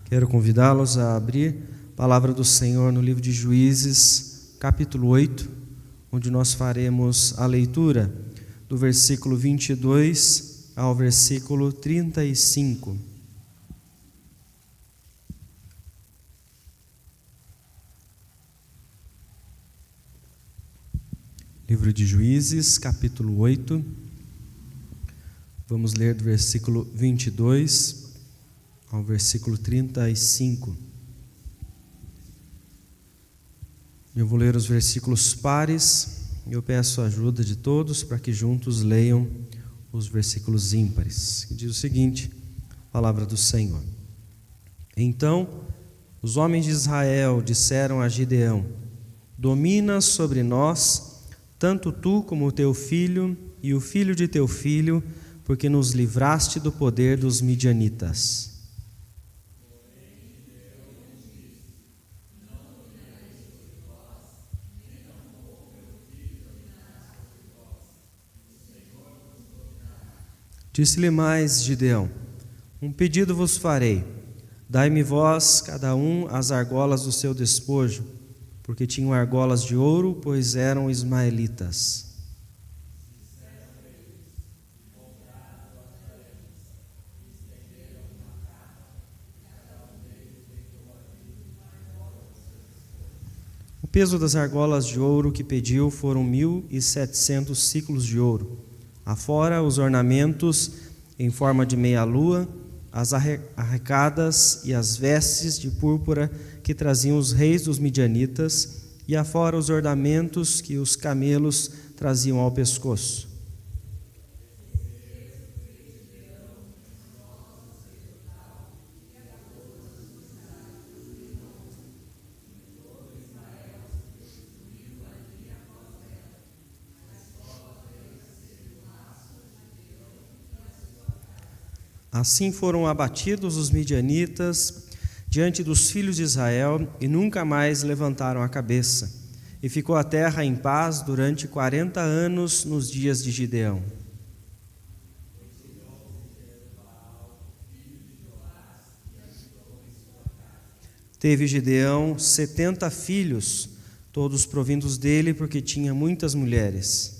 Quero convidá-los a abrir a palavra do Senhor no livro de Juízes, capítulo 8, onde nós faremos a leitura do versículo 22 ao versículo 35. Livro de Juízes, capítulo 8, vamos ler do versículo 22 ao versículo 35. Eu vou ler os versículos pares e eu peço a ajuda de todos para que juntos leiam os versículos ímpares, que diz o seguinte: palavra do Senhor. Então os homens de Israel disseram a Gideão: domina sobre nós, tanto tu como o teu filho e o filho de teu filho, porque nos livraste do poder dos midianitas. Disse-lhe mais Gideão: um pedido vos farei, dai-me vós cada um as argolas do seu despojo, porque tinham argolas de ouro, pois eram ismaelitas. O peso das argolas de ouro que pediu foram 1.700 ciclos de ouro, afora os ornamentos em forma de meia-lua, as arrecadas e as vestes de púrpura que traziam os reis dos midianitas, e afora os ornamentos que os camelos traziam ao pescoço. Assim foram abatidos os midianitas diante dos filhos de Israel e nunca mais levantaram a cabeça. E ficou a terra em paz durante 40 anos nos dias de Gideão. Teve Gideão 70 filhos, todos provindos dele, porque tinha muitas mulheres.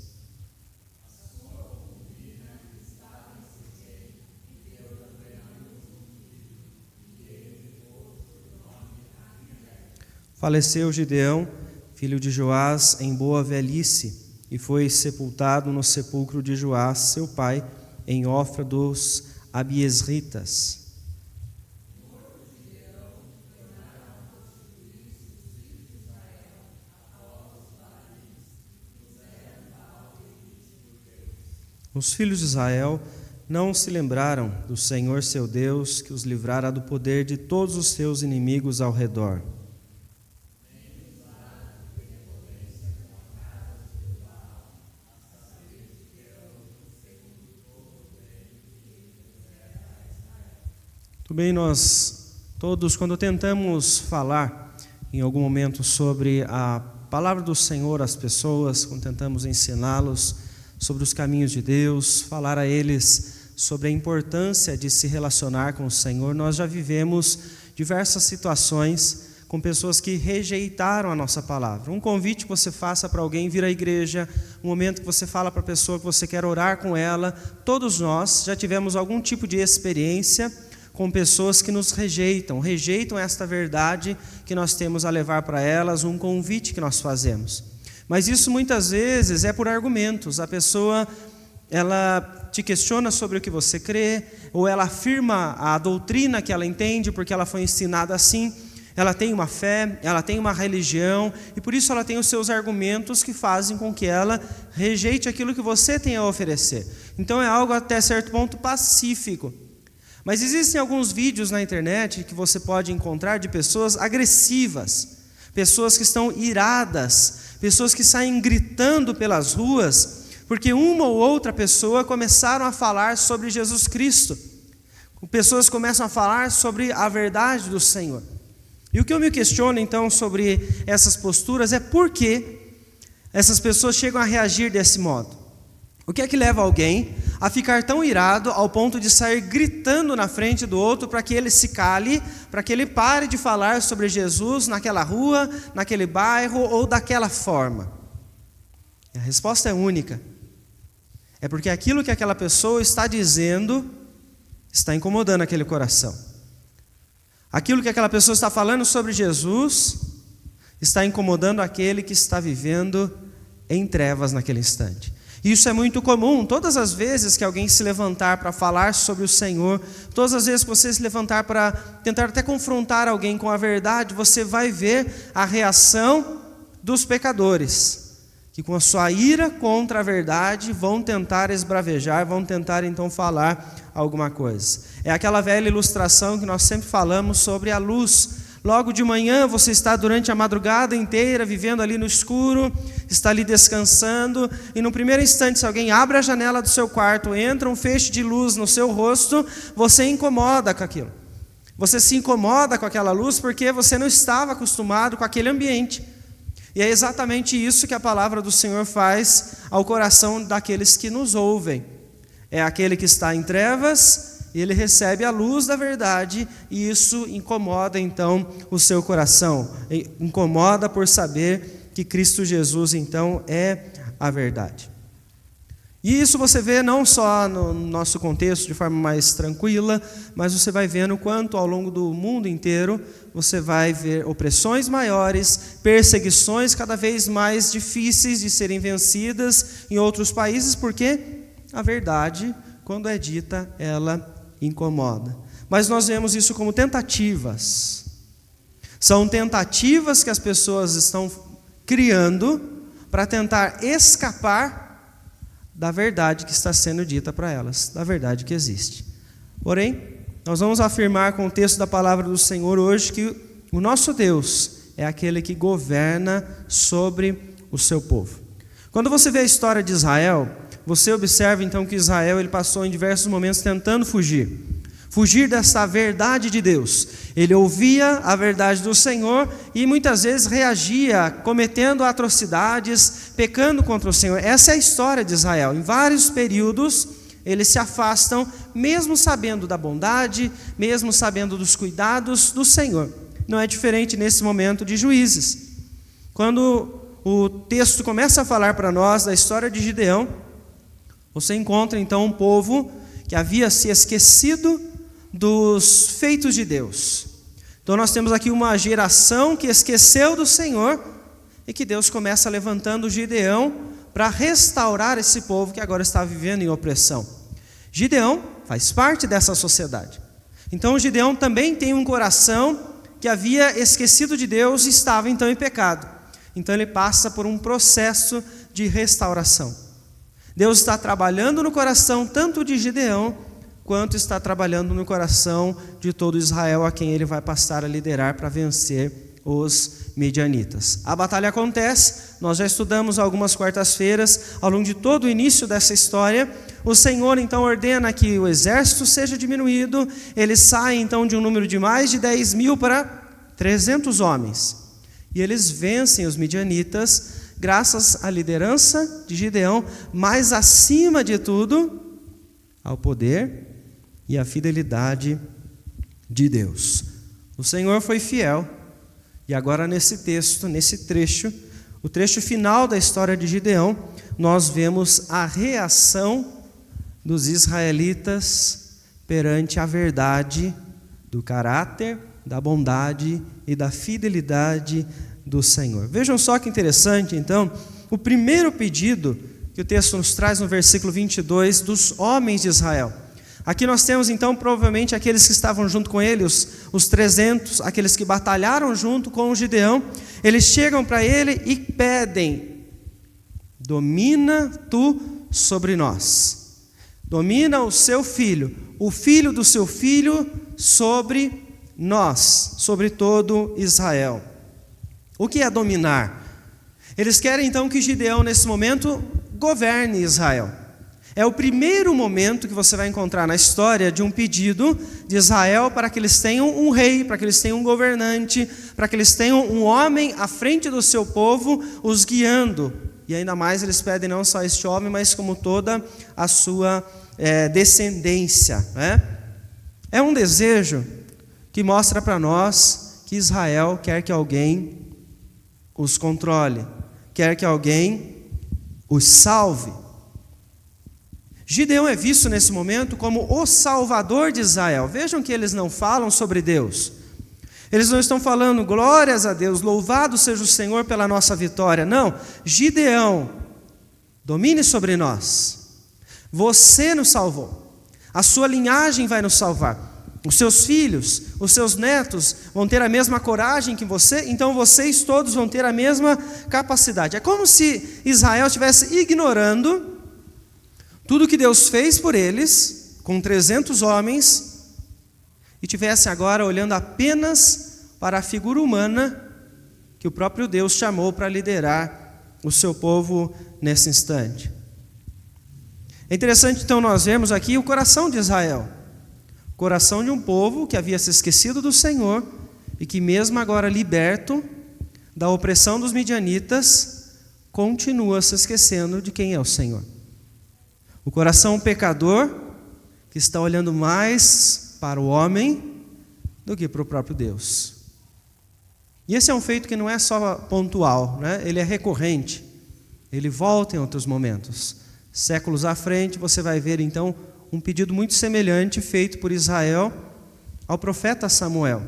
Faleceu Gideão, filho de Joás, em boa velhice, e foi sepultado no sepulcro de Joás, seu pai, em Ofra dos Abiesritas. Os filhos de Israel não se lembraram do Senhor seu Deus, que os livrara do poder de todos os seus inimigos ao redor. Muito bem, nós todos, quando tentamos falar em algum momento sobre a palavra do Senhor às pessoas, quando tentamos ensiná-los sobre os caminhos de Deus, falar a eles sobre a importância de se relacionar com o Senhor, nós já vivemos diversas situações com pessoas que rejeitaram a nossa palavra. Um convite que você faça para alguém vir à igreja, um momento que você fala para a pessoa que você quer orar com ela, todos nós já tivemos algum tipo de experiência com pessoas que nos rejeitam esta verdade que nós temos a levar para elas, um convite que nós fazemos. Mas isso muitas vezes é por argumentos. A pessoa, ela te questiona sobre o que você crê, ou ela afirma a doutrina que ela entende, porque ela foi ensinada assim. Ela tem uma fé, ela tem uma religião, e por isso ela tem os seus argumentos que fazem com que ela rejeite aquilo que você tem a oferecer. Então é algo até certo ponto pacífico. Mas existem alguns vídeos na internet que você pode encontrar de pessoas agressivas, pessoas que estão iradas, pessoas que saem gritando pelas ruas, porque uma ou outra pessoa começaram a falar sobre Jesus Cristo. Pessoas começam a falar sobre a verdade do Senhor. E o que eu me questiono então sobre essas posturas é por que essas pessoas chegam a reagir desse modo. O que é que leva alguém a ficar tão irado ao ponto de sair gritando na frente do outro para que ele se cale, para que ele pare de falar sobre Jesus naquela rua, naquele bairro ou daquela forma? E a resposta é única. É porque aquilo que aquela pessoa está dizendo está incomodando aquele coração. Aquilo que aquela pessoa está falando sobre Jesus está incomodando aquele que está vivendo em trevas naquele instante. Isso é muito comum. Todas as vezes que alguém se levantar para falar sobre o Senhor, todas as vezes que você se levantar para tentar até confrontar alguém com a verdade, você vai ver a reação dos pecadores, que com a sua ira contra a verdade vão tentar esbravejar, vão tentar então falar alguma coisa. É aquela velha ilustração que nós sempre falamos sobre a luz. Logo de manhã você está durante a madrugada inteira vivendo ali no escuro, está ali descansando, e no primeiro instante, se alguém abre a janela do seu quarto, entra um feixe de luz no seu rosto, você incomoda com aquilo. Você se incomoda com aquela luz porque você não estava acostumado com aquele ambiente. E é exatamente isso que a palavra do Senhor faz ao coração daqueles que nos ouvem. É aquele que está em trevas, e ele recebe a luz da verdade, e isso incomoda então o seu coração, incomoda por saber que Cristo Jesus então é a verdade. E isso você vê não só no nosso contexto de forma mais tranquila, mas você vai vendo quanto ao longo do mundo inteiro você vai ver opressões maiores, perseguições cada vez mais difíceis de serem vencidas em outros países, porque a verdade, quando é dita, ela incomoda. Mas nós vemos isso como tentativas. São tentativas que as pessoas estão criando para tentar escapar da verdade que está sendo dita para elas, da verdade que existe. Porém, nós vamos afirmar com o texto da palavra do Senhor hoje que o nosso Deus é aquele que governa sobre o seu povo. Quando você vê a história de Israel, você observa então que Israel ele passou em diversos momentos tentando fugir dessa verdade de Deus. Ele ouvia a verdade do Senhor e muitas vezes reagia cometendo atrocidades, pecando contra o Senhor. Essa é a história de Israel. Em vários períodos eles se afastam, mesmo sabendo da bondade, mesmo sabendo dos cuidados do Senhor. Não é diferente nesse momento de Juízes. Quando o texto começa a falar para nós da história de Gideão, você encontra então um povo que havia se esquecido dos feitos de Deus. Então nós temos aqui uma geração que esqueceu do Senhor e que Deus começa levantando Gideão para restaurar esse povo que agora está vivendo em opressão. Gideão faz parte dessa sociedade. Então Gideão também tem um coração que havia esquecido de Deus e estava então em pecado. Então ele passa por um processo de restauração. Deus está trabalhando no coração tanto de Gideão, quanto está trabalhando no coração de todo Israel, a quem ele vai passar a liderar para vencer os medianitas. A batalha acontece, nós já estudamos algumas quartas-feiras, ao longo de todo o início dessa história. O Senhor então ordena que o exército seja diminuído, ele sai então de um número de mais de 10.000 para 300 homens. E eles vencem os medianitas, graças à liderança de Gideão, mas acima de tudo, ao poder e à fidelidade de Deus. O Senhor foi fiel, e agora nesse texto, nesse trecho, o trecho final da história de Gideão, nós vemos a reação dos israelitas perante a verdade do caráter, da bondade e da fidelidade do Senhor. Vejam só que interessante, então, o primeiro pedido que o texto nos traz no versículo 22 dos homens de Israel. Aqui nós temos então provavelmente aqueles que estavam junto com ele, os 300, aqueles que batalharam junto com o Gideão. Eles chegam para ele e pedem: domina tu sobre nós, domina o seu filho, o filho do seu filho sobre nós, sobre todo Israel. O que é dominar? Eles querem então que Gideão nesse momento governe Israel. É o primeiro momento que você vai encontrar na história de um pedido de Israel para que eles tenham um rei, para que eles tenham um governante, para que eles tenham um homem à frente do seu povo, os guiando. E ainda mais eles pedem não só este homem, mas como toda a sua descendência, né? É um desejo que mostra para nós que Israel quer que alguém os controle, quer que alguém os salve. Gideão é visto nesse momento como o salvador de Israel. Vejam que eles não falam sobre Deus. Eles não estão falando glórias a Deus, louvado seja o Senhor pela nossa vitória. Não, Gideão, domine sobre nós. Você nos salvou. A sua linhagem vai nos salvar. Os seus filhos, os seus netos vão ter a mesma coragem que você, então vocês todos vão ter a mesma capacidade. É como se Israel estivesse ignorando tudo que Deus fez por eles, com 300 homens, e tivesse agora olhando apenas para a figura humana que o próprio Deus chamou para liderar o seu povo nesse instante. É interessante então nós vemos aqui o coração de Israel. Coração de um povo que havia se esquecido do Senhor e que mesmo agora liberto da opressão dos midianitas, continua se esquecendo de quem é o Senhor. O coração pecador que está olhando mais para o homem do que para o próprio Deus. E esse é um feito que não é só pontual, né? Ele é recorrente, ele volta em outros momentos. Séculos à frente você vai ver então um pedido muito semelhante feito por Israel ao profeta Samuel,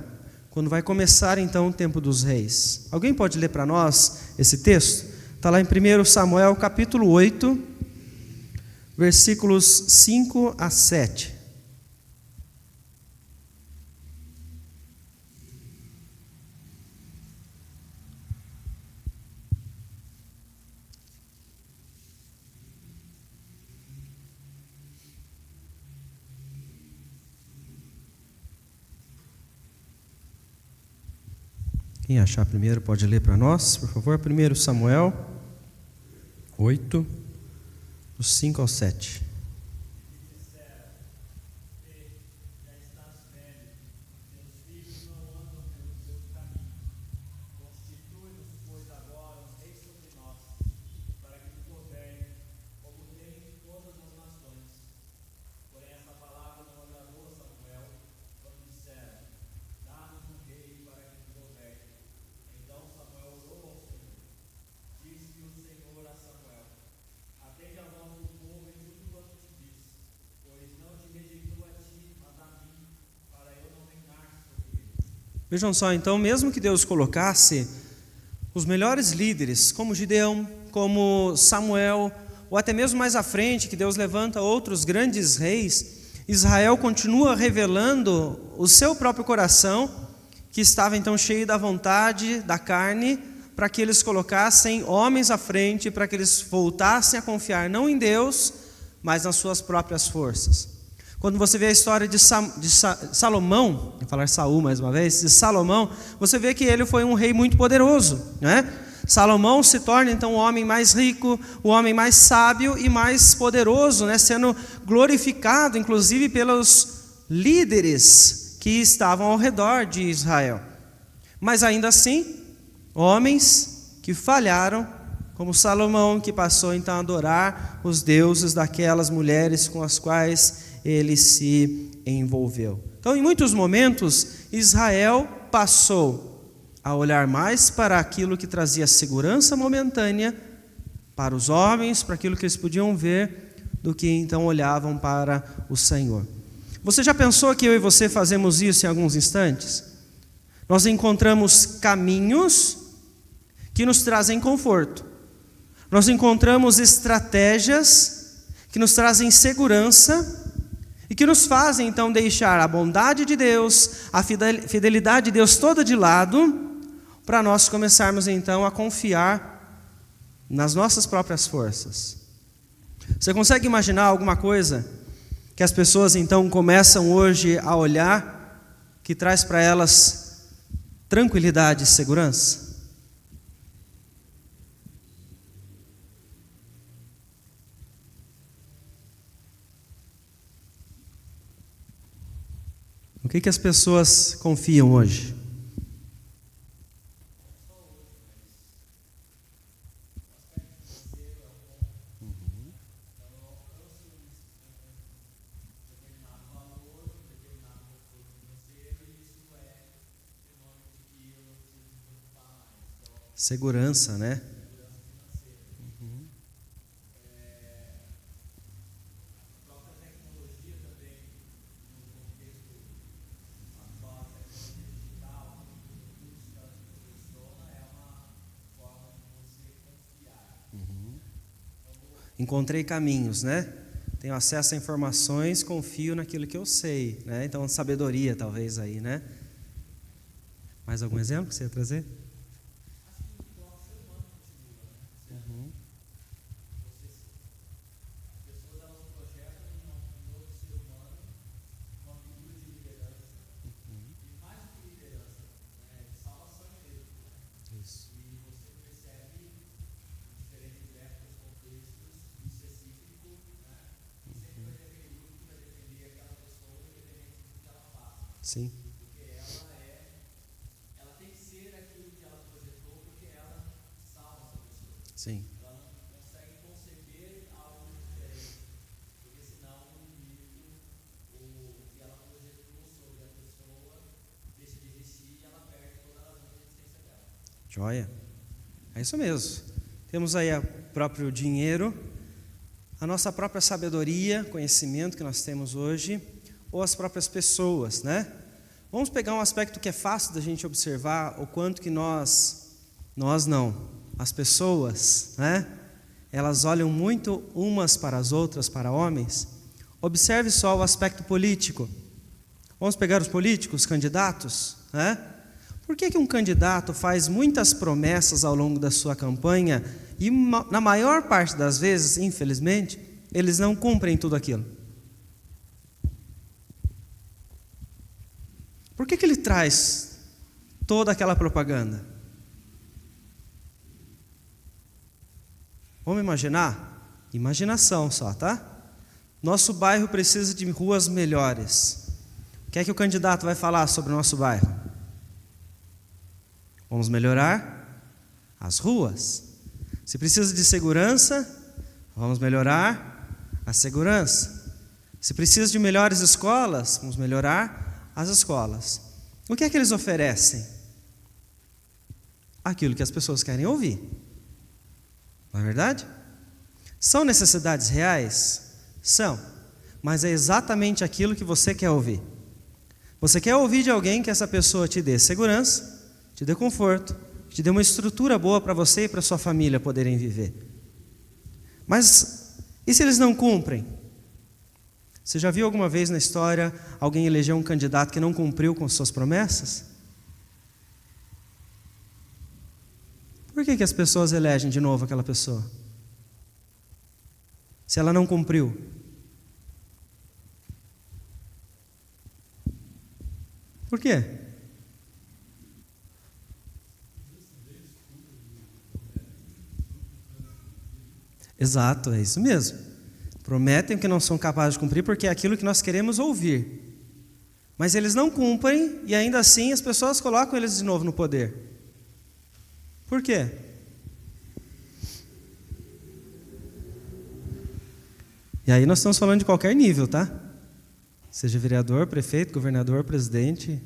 quando vai começar então o tempo dos reis. Alguém pode ler para nós esse texto? Está lá em 1 Samuel capítulo 8, versículos 5 a 7. Quem achar primeiro pode ler para nós, por favor. 1 Samuel 8, dos 5 ao 7. Vejam só, então, mesmo que Deus colocasse os melhores líderes, como Gideão, como Samuel, ou até mesmo mais à frente, que Deus levanta outros grandes reis, Israel continua revelando o seu próprio coração, que estava então cheio da vontade, da carne, para que eles colocassem homens à frente, para que eles voltassem a confiar não em Deus, mas nas suas próprias forças. Quando você vê a história de Salomão, vou falar Saul mais uma vez, de Salomão, você vê que ele foi um rei muito poderoso, né? Salomão se torna então o homem mais rico, o homem mais sábio e mais poderoso, né? Sendo glorificado inclusive pelos líderes que estavam ao redor de Israel. Mas ainda assim, homens que falharam, como Salomão, que passou então a adorar os deuses daquelas mulheres com as quais ele se envolveu. Então, em muitos momentos, Israel passou a olhar mais para aquilo que trazia segurança momentânea para os homens, para aquilo que eles podiam ver, do que então olhavam para o Senhor. Você já pensou que eu e você fazemos isso em alguns instantes? Nós encontramos caminhos que nos trazem conforto. Nós encontramos estratégias que nos trazem segurança e que nos fazem então deixar a bondade de Deus, a fidelidade de Deus toda de lado, para nós começarmos então a confiar nas nossas próprias forças. Você consegue imaginar alguma coisa que as pessoas então começam hoje a olhar, que traz para elas tranquilidade e segurança? O que as pessoas confiam hoje? Segurança, né? Encontrei caminhos, né? Tenho acesso a informações, confio naquilo que eu sei, né? Então, sabedoria talvez aí, né? Mais algum exemplo que você ia trazer? Uhum. Isso. Sim. Sim. Joia. É isso mesmo. Temos aí o próprio dinheiro, a nossa própria sabedoria, conhecimento que nós temos hoje, ou as próprias pessoas, né? Vamos pegar um aspecto que é fácil da gente observar, o quanto que nós não, as pessoas, né? Elas olham muito umas para as outras, para homens. Observe só o aspecto político. Vamos pegar os políticos, candidatos, né? Por que um candidato faz muitas promessas ao longo da sua campanha e, na maior parte das vezes, infelizmente, eles não cumprem tudo aquilo? Por que ele traz toda aquela propaganda? Vamos imaginar? Imaginação só, tá? Nosso bairro precisa de ruas melhores. O que é que o candidato vai falar sobre o nosso bairro? Vamos melhorar as ruas. Se precisa de segurança, vamos melhorar a segurança. Se precisa de melhores escolas, vamos melhorar as escolas. O que é que eles oferecem? Aquilo que as pessoas querem ouvir. Não é verdade? São necessidades reais? São. Mas é exatamente aquilo que você quer ouvir. Você quer ouvir de alguém que essa pessoa te dê segurança, te dê conforto, te dê uma estrutura boa para você e para sua família poderem viver. Mas e se eles não cumprem? Você já viu alguma vez na história alguém eleger um candidato que não cumpriu com suas promessas? Por que as pessoas elegem de novo aquela pessoa? Se ela não cumpriu. Por quê? Exato, é isso mesmo. Prometem o que não são capazes de cumprir porque é aquilo que nós queremos ouvir. Mas eles não cumprem e ainda assim as pessoas colocam eles de novo no poder. Por quê? E aí nós estamos falando de qualquer nível, tá? Seja vereador, prefeito, governador, presidente.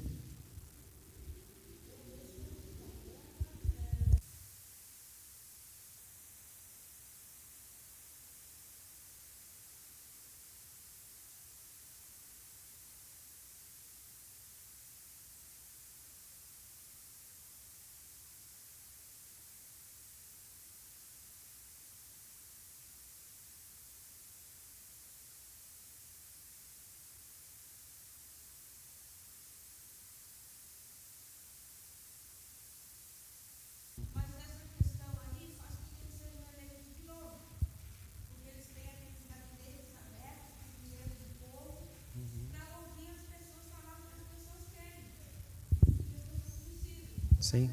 Sim.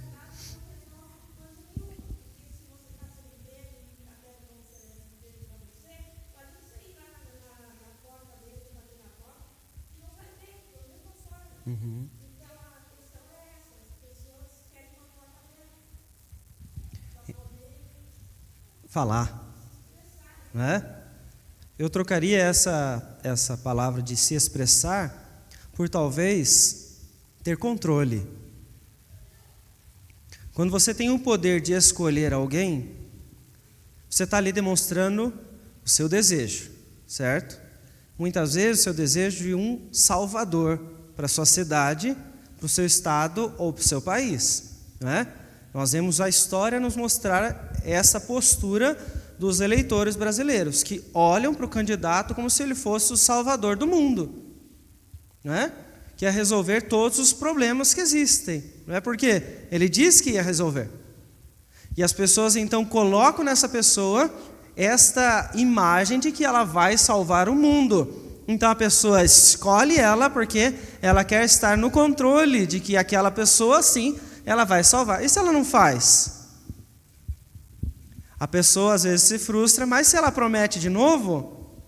Uhum. Falar, né? Eu trocaria essa palavra de se expressar por talvez ter controle. Quando você tem o poder de escolher alguém, você está ali demonstrando o seu desejo, certo? Muitas vezes o seu desejo de um salvador para a sua cidade, para o seu estado ou para o seu país, né? Nós vemos a história nos mostrar essa postura dos eleitores brasileiros, que olham para o candidato como se ele fosse o salvador do mundo, né? Que ia resolver todos os problemas que existem, não é porque ele disse que ia resolver. E as pessoas então colocam nessa pessoa esta imagem de que ela vai salvar o mundo. Então a pessoa escolhe ela porque ela quer estar no controle de que aquela pessoa, sim, ela vai salvar. E se ela não faz? A pessoa às vezes se frustra, mas se ela promete de novo,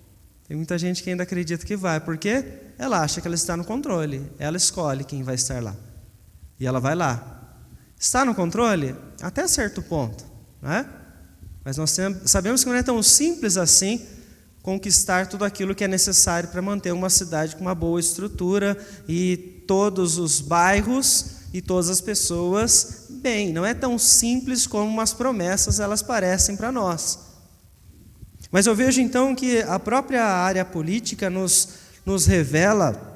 tem muita gente que ainda acredita que vai, porque ela acha que ela está no controle. Ela escolhe quem vai estar lá. E ela vai lá. Está no controle? Até certo ponto, né? Mas nós sabemos que não é tão simples assim conquistar tudo aquilo que é necessário para manter uma cidade com uma boa estrutura e todos os bairros e todas as pessoas bem. Não é tão simples como as promessas elas parecem para nós. Mas eu vejo então que a própria área política nos revela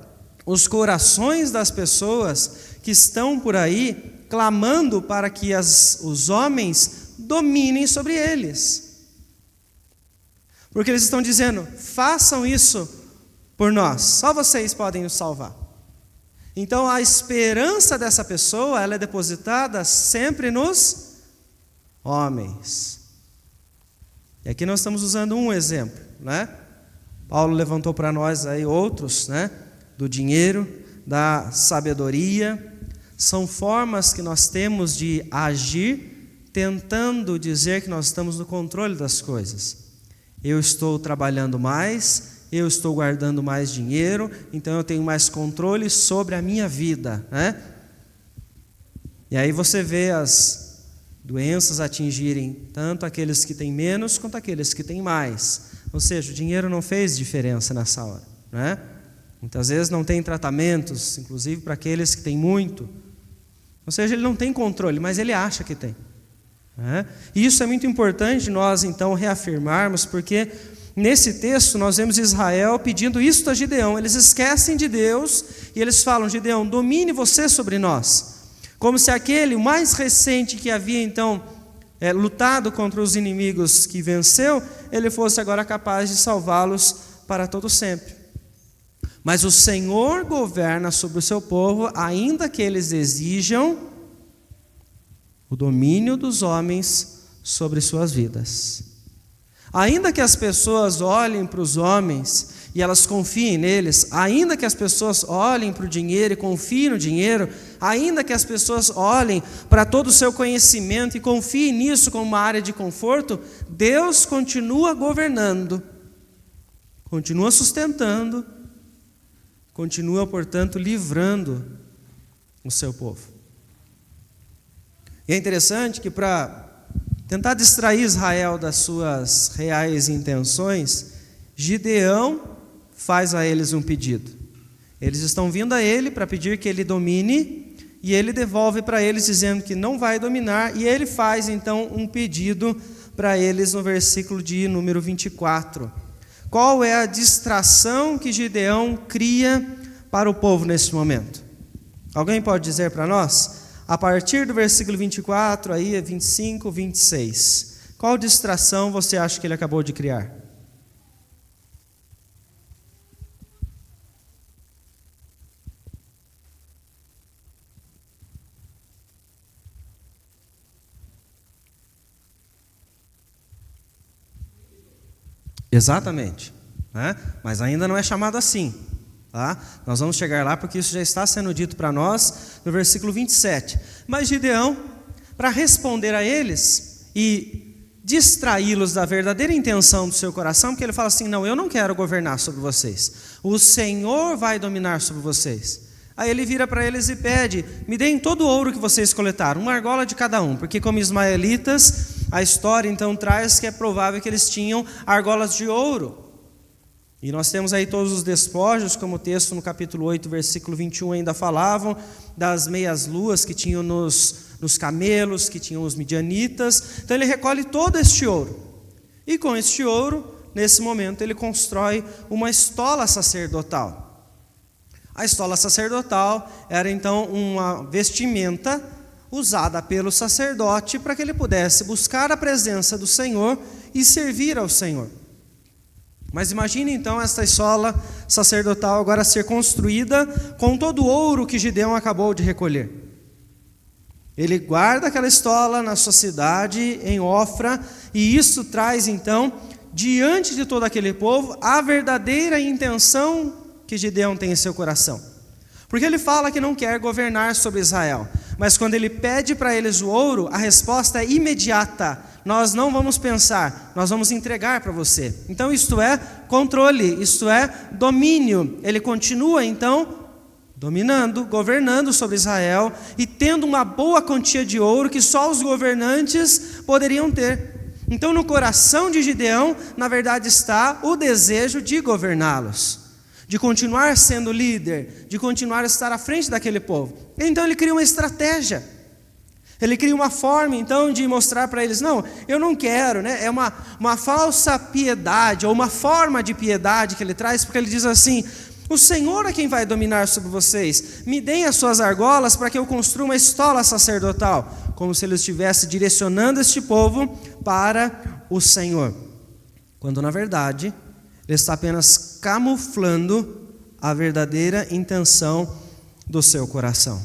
os corações das pessoas que estão por aí clamando para que os homens dominem sobre eles. Porque eles estão dizendo, façam isso por nós, só vocês podem nos salvar. Então a esperança dessa pessoa, ela é depositada sempre nos homens. E aqui nós estamos usando um exemplo, né? Paulo levantou para nós aí outros, né? Do dinheiro, da sabedoria. São formas que nós temos de agir, tentando dizer que nós estamos no controle das coisas. Eu estou trabalhando mais, eu estou guardando mais dinheiro, então eu tenho mais controle sobre a minha vida, né? E aí você vê as doenças atingirem tanto aqueles que têm menos quanto aqueles que têm mais. Ou seja, o dinheiro não fez diferença nessa hora, né? Muitas vezes não tem tratamentos, inclusive para aqueles que têm muito. Ou seja, ele não tem controle, mas ele acha que tem. E isso é muito importante nós então reafirmarmos, porque nesse texto nós vemos Israel pedindo isso a Gideão. Eles esquecem de Deus e eles falam, Gideão, domine você sobre nós. Como se aquele, o mais recente que havia então lutado contra os inimigos que venceu, ele fosse agora capaz de salvá-los para todo sempre. Mas o Senhor governa sobre o seu povo, ainda que eles exijam o domínio dos homens sobre suas vidas. Ainda que as pessoas olhem para os homens e elas confiem neles, ainda que as pessoas olhem para o dinheiro e confiem no dinheiro, ainda que as pessoas olhem para todo o seu conhecimento e confiem nisso como uma área de conforto, Deus continua governando, continua sustentando, continua, portanto, livrando o seu povo. E é interessante que para tentar distrair Israel das suas reais intenções, Gideão faz a eles um pedido. Eles estão vindo a ele para pedir que ele domine, e ele devolve para eles dizendo que não vai dominar, e ele faz então um pedido para eles no versículo de número 24. Qual é a distração que Gideão cria para o povo nesse momento? Alguém pode dizer para nós? A partir do versículo 24, aí é 25, 26. Qual distração você acha que ele acabou de criar? Exatamente, né? Mas ainda não é chamado assim. Tá? Nós vamos chegar lá porque isso já está sendo dito para nós no versículo 27. Mas Gideão, para responder a eles e distraí-los da verdadeira intenção do seu coração, porque ele fala assim, não, eu não quero governar sobre vocês, o Senhor vai dominar sobre vocês. Aí ele vira para eles e pede, me deem todo o ouro que vocês coletaram, uma argola de cada um, porque como ismaelitas, a história então traz que é provável que eles tinham argolas de ouro. E nós temos aí todos os despojos, como o texto no capítulo 8, versículo 21 ainda falavam, das meias luas que tinham nos nos camelos que tinham os midianitas. Então ele recolhe todo este ouro. E com este ouro, nesse momento, ele constrói uma estola sacerdotal. A estola sacerdotal era então uma vestimenta usada pelo sacerdote para que ele pudesse buscar a presença do Senhor e servir ao Senhor. Mas imagine então esta estola sacerdotal agora ser construída com todo o ouro que Gideão acabou de recolher. Ele guarda aquela estola na sua cidade, em Ofra, e isso traz então, diante de todo aquele povo, a verdadeira intenção que Gideão tem em seu coração. Porque ele fala que não quer governar sobre Israel, mas quando ele pede para eles o ouro, a resposta é imediata: nós não vamos pensar, nós vamos entregar para você. Então isto é controle, isto é domínio. Ele continua então dominando, governando sobre Israel e tendo uma boa quantia de ouro que só os governantes poderiam ter. Então no coração de Gideão, na verdade, está o desejo de governá-los, de continuar sendo líder, de continuar a estar à frente daquele povo. Então ele cria uma estratégia, ele cria uma forma então de mostrar para eles: não, eu não quero, né? É uma falsa piedade, ou uma forma de piedade que ele traz, porque ele diz assim: o Senhor é quem vai dominar sobre vocês, me deem as suas argolas para que eu construa uma estola sacerdotal, como se ele estivesse direcionando este povo para o Senhor, quando na verdade ele está apenas camuflando a verdadeira intenção do seu coração.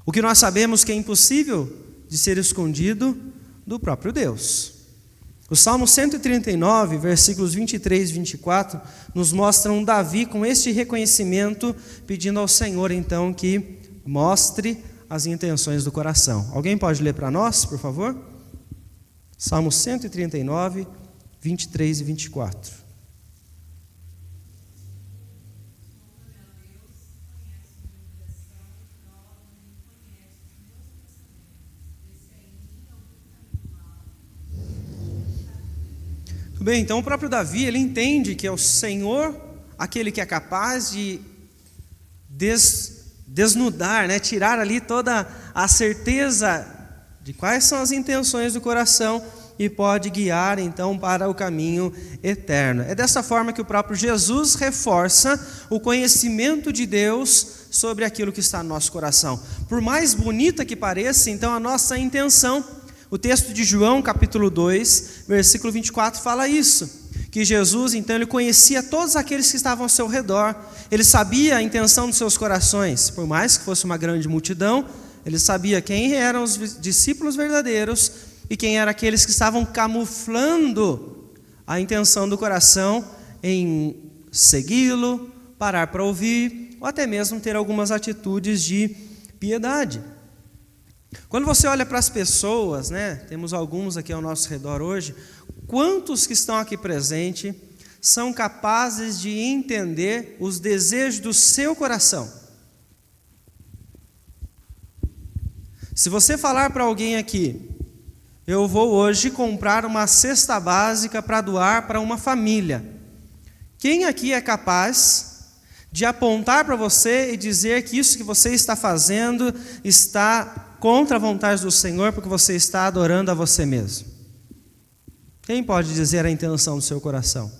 O que nós sabemos que é impossível de ser escondido do próprio Deus. O Salmo 139, versículos 23 e 24, nos mostram Davi com este reconhecimento, pedindo ao Senhor então que mostre as intenções do coração. Alguém pode ler para nós, por favor? Salmo 139, 23 e 24. Bem, então o próprio Davi, ele entende que é o Senhor aquele que é capaz de desnudar, né, tirar ali toda a certeza de quais são as intenções do coração e pode guiar então para o caminho eterno. É dessa forma que o próprio Jesus reforça o conhecimento de Deus sobre aquilo que está no nosso coração. Por mais bonita que pareça então a nossa intenção, o texto de João, capítulo 2, versículo 24, fala isso, que Jesus, então, ele conhecia todos aqueles que estavam ao seu redor, ele sabia a intenção dos seus corações, por mais que fosse uma grande multidão, ele sabia quem eram os discípulos verdadeiros e quem eram aqueles que estavam camuflando a intenção do coração em segui-lo, parar para ouvir, ou até mesmo ter algumas atitudes de piedade. Quando você olha para as pessoas, né, temos alguns aqui ao nosso redor hoje, quantos que estão aqui presentes são capazes de entender os desejos do seu coração? Se você falar para alguém aqui: eu vou hoje comprar uma cesta básica para doar para uma família, quem aqui é capaz de apontar para você e dizer que isso que você está fazendo está contra a vontade do Senhor, porque você está adorando a você mesmo? Quem pode dizer a intenção do seu coração?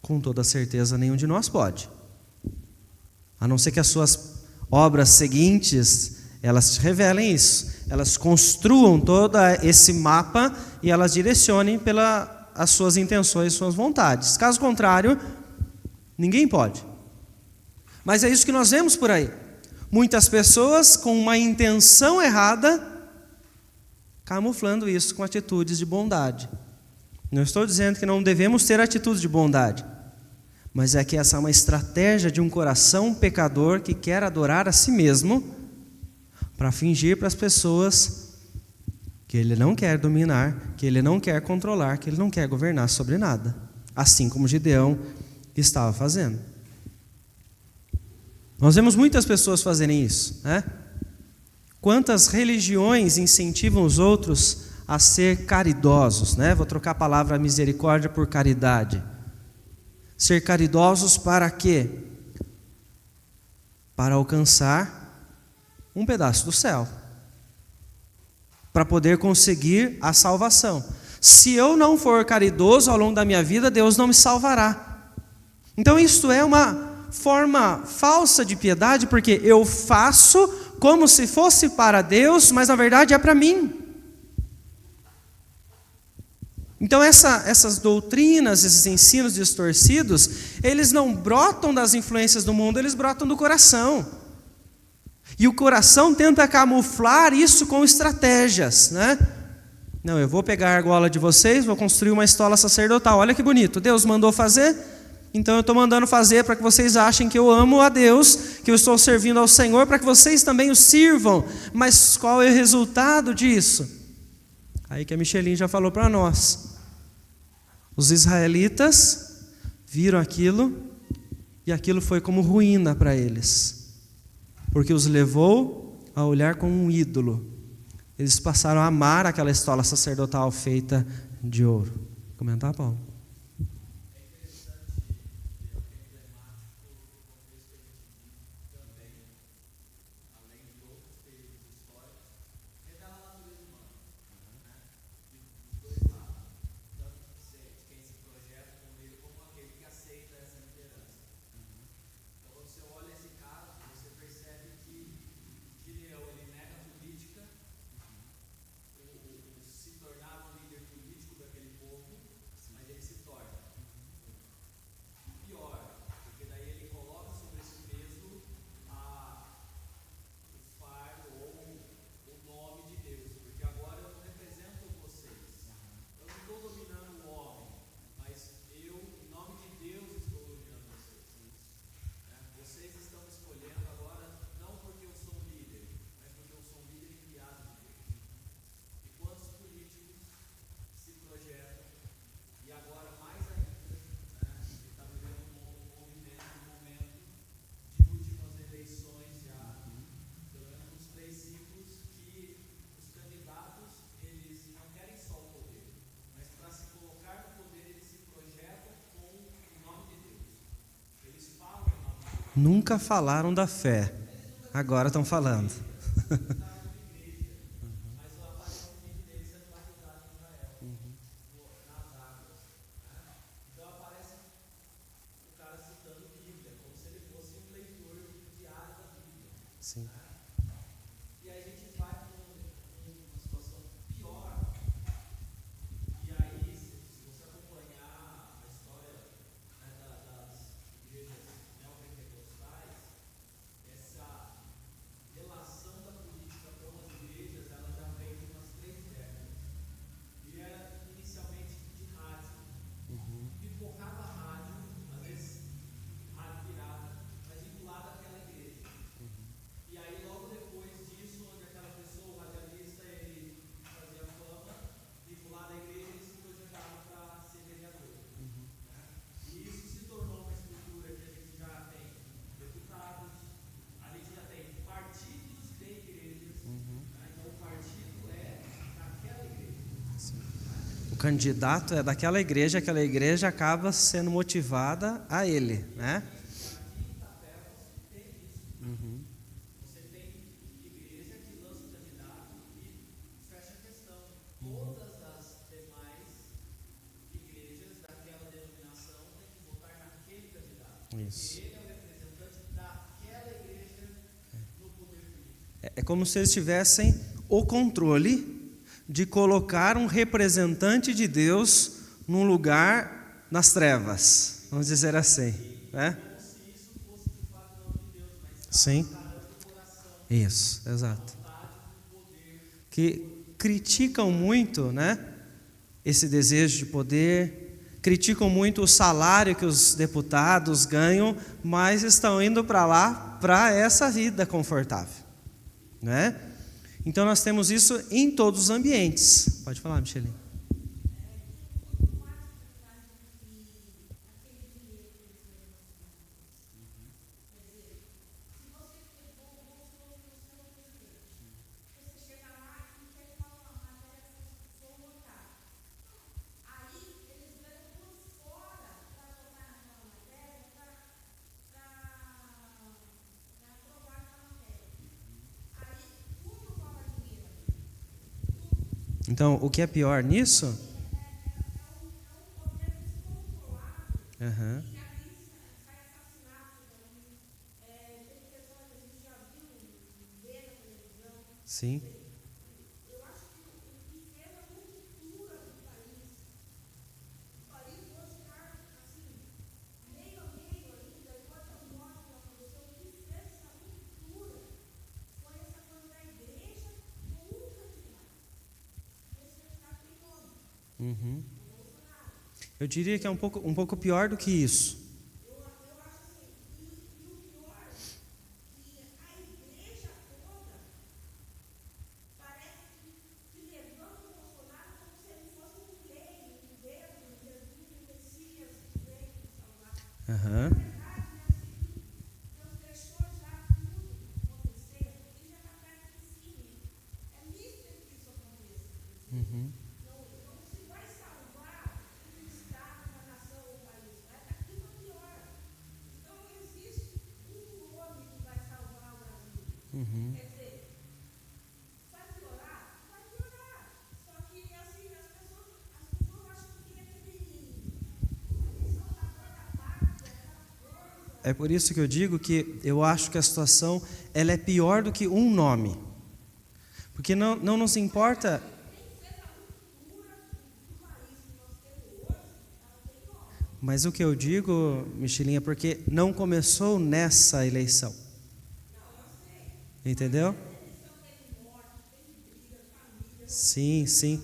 Com toda certeza nenhum de nós pode, a não ser que as suas obras seguintes elas revelem isso, elas construam todo esse mapa e elas direcionem as suas intenções, suas vontades. Caso contrário, ninguém pode. Mas é isso que nós vemos por aí. Muitas pessoas com uma intenção errada, camuflando isso com atitudes de bondade. Não estou dizendo que não devemos ter atitudes de bondade, mas é que essa é uma estratégia de um coração pecador que quer adorar a si mesmo, para fingir para as pessoas que ele não quer dominar, que ele não quer controlar, que ele não quer governar sobre nada, assim como Gideão estava fazendo. Nós vemos muitas pessoas fazerem isso, né? Quantas religiões incentivam os outros a ser caridosos, né? Vou trocar a palavra misericórdia por caridade. Ser caridosos para quê? Para alcançar um pedaço do céu para poder conseguir a salvação. Se eu não for caridoso ao longo da minha vida, Deus não me salvará. Então isto é uma forma falsa de piedade, porque eu faço como se fosse para Deus, mas na verdade é para mim. Então essas doutrinas, esses ensinos distorcidos, eles não brotam das influências do mundo, eles brotam do coração. E o coração tenta camuflar isso com estratégias, né? Não, eu vou pegar a argola de vocês, vou construir uma estola sacerdotal. Olha que bonito, Deus mandou fazer, então eu estou mandando fazer para que vocês achem que eu amo a Deus, que eu estou servindo ao Senhor, para que vocês também o sirvam. Mas qual é o resultado disso? Aí que a Michelin já falou para nós. Os israelitas viram aquilo, e aquilo foi como ruína para eles, porque os levou a olhar como um ídolo. Eles passaram a amar aquela estola sacerdotal feita de ouro. Comentar, Paulo? Nunca falaram da fé, agora estão falando. Sim. E aí a gente vai para uma situação pior. E aí, se você acompanhar a história, né, das igrejas neopentecostais, essa relação da política com as igrejas, ela já vem de umas 3 décadas. E era inicialmente de rádio. Pipocava a rádio, às vezes rádio pirata, mas vinculada àquela igreja. E aí logo depois disso, onde aquela pessoa, o radialista, ele fazia fama, vinculado à igreja, ele se projetava para ser vereador. E isso se tornou uma estrutura que a gente já tem deputados, a gente já tem partidos de igrejas, então o partido é daquela igreja. O candidato é daquela igreja, aquela igreja acaba sendo motivada a ele, né? Isso. É como se eles tivessem o controle de colocar um representante de Deus num lugar nas trevas, vamos dizer assim, né? Sim. Isso, exato. Que criticam muito, né, esse desejo de poder, criticam muito o salário que os deputados ganham, mas estão indo para lá para essa vida confortável, né? Então nós temos isso em todos os ambientes. Pode falar, Michelin. Então, o que é pior nisso? Aham. Sim. Uhum. Eu diria que é um pouco pior do que isso. Aham. Uhum. Uhum. É por isso que eu digo que eu acho que a situação ela é pior do que um nome. Porque não nos importa. Mas o que eu digo, Michelinha, é porque não começou nessa eleição. Entendeu? Sim, sim.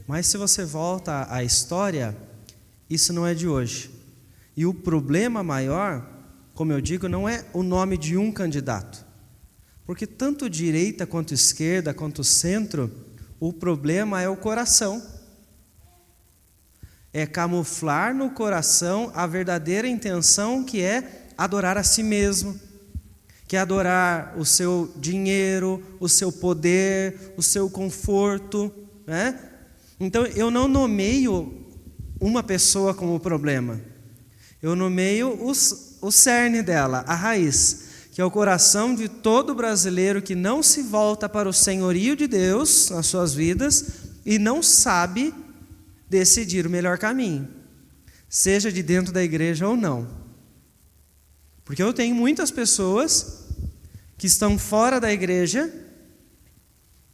Mas se você volta à história, isso não é de hoje. E o problema maior, como eu digo, não é o nome de um candidato. Porque tanto direita quanto esquerda, quanto centro, o problema é o coração. É camuflar no coração a verdadeira intenção, que é adorar a si mesmo, que é adorar o seu dinheiro, o seu poder, o seu conforto, né? Então eu não nomeio uma pessoa como problema, eu nomeio o cerne dela, a raiz, que é o coração de todo brasileiro que não se volta para o senhorio de Deus nas suas vidas e não sabe decidir o melhor caminho, seja de dentro da igreja ou não. Porque eu tenho muitas pessoas que estão fora da igreja,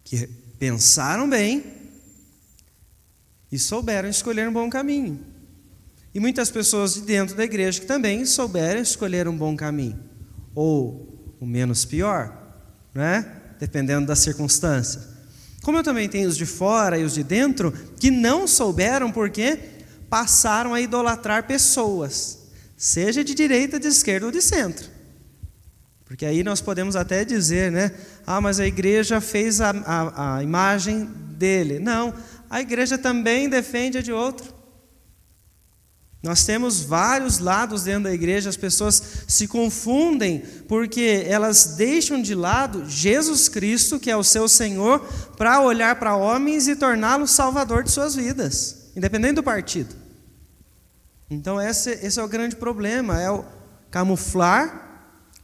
que pensaram bem e souberam escolher um bom caminho. E muitas pessoas de dentro da igreja que também souberam escolher um bom caminho, ou o menos pior, né? Dependendo das circunstâncias. Como eu também tenho os de fora e os de dentro que não souberam porque passaram a idolatrar pessoas, seja de direita, de esquerda ou de centro. Porque aí nós podemos até dizer, né? Ah, mas a igreja fez a imagem dele. Não, a igreja também defende a de outro. Nós temos vários lados dentro da igreja, as pessoas se confundem porque elas deixam de lado Jesus Cristo, que é o seu Senhor, para olhar para homens e torná-lo salvador de suas vidas, independente do partido. Então esse é o grande problema, é o camuflar